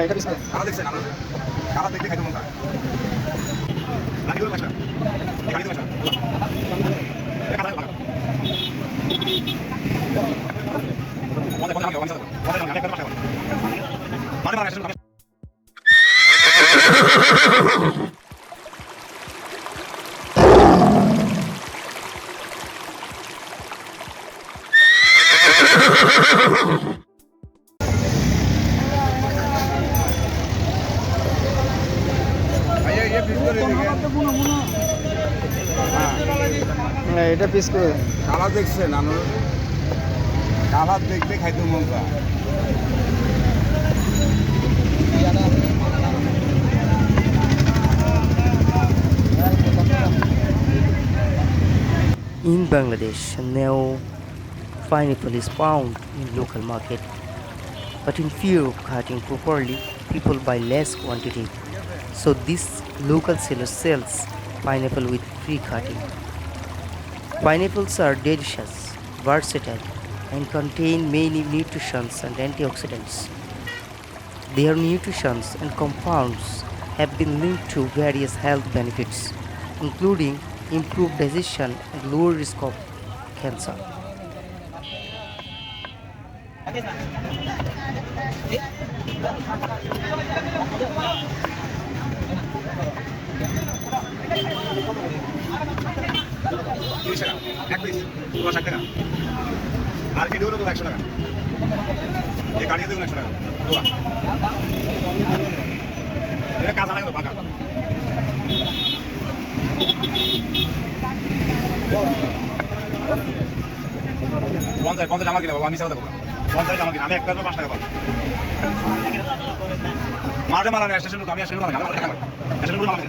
এটা বিস্কুট কারা দেখছেন আমরা কারা দেখতে খাইতে মন চায় নাকি দূর মাসটা এখানে দূর মাসটা এটা কারা লাগা বন্ধ বন্ধ আমি বন্ধ বন্ধ আমি একটা মাসটা মানে মানে আসলে এটা পিস করে কালা দেখছেন আমরা কালা দেখতে খাইতে মন চায় In Bangladesh, now pineapple is found in local market, but in fear of cutting properly, people buy less quantity. So this local seller sells pineapple with free cutting. Pineapples are delicious, versatile, and contain many nutrients and antioxidants. Their nutrients and compounds have been linked to various health benefits, including improved digestion and lower risk of cancer. এক piece 60 টাকা আর এটি হলো 100 টাকা এই গাড়ি দিয়ে 100 টাকা তোলা এটা কাজ আলাদা বাঁকা পঞ্চাশ পঞ্চাশ আমার কিনা বাবা আমি সাথে বললাম 50 আমার কিনা আমি একটা 5 টাকা পাবো মাঠে মারা স্টেশন আমি আসলে মারা টাকা স্টেশন মারা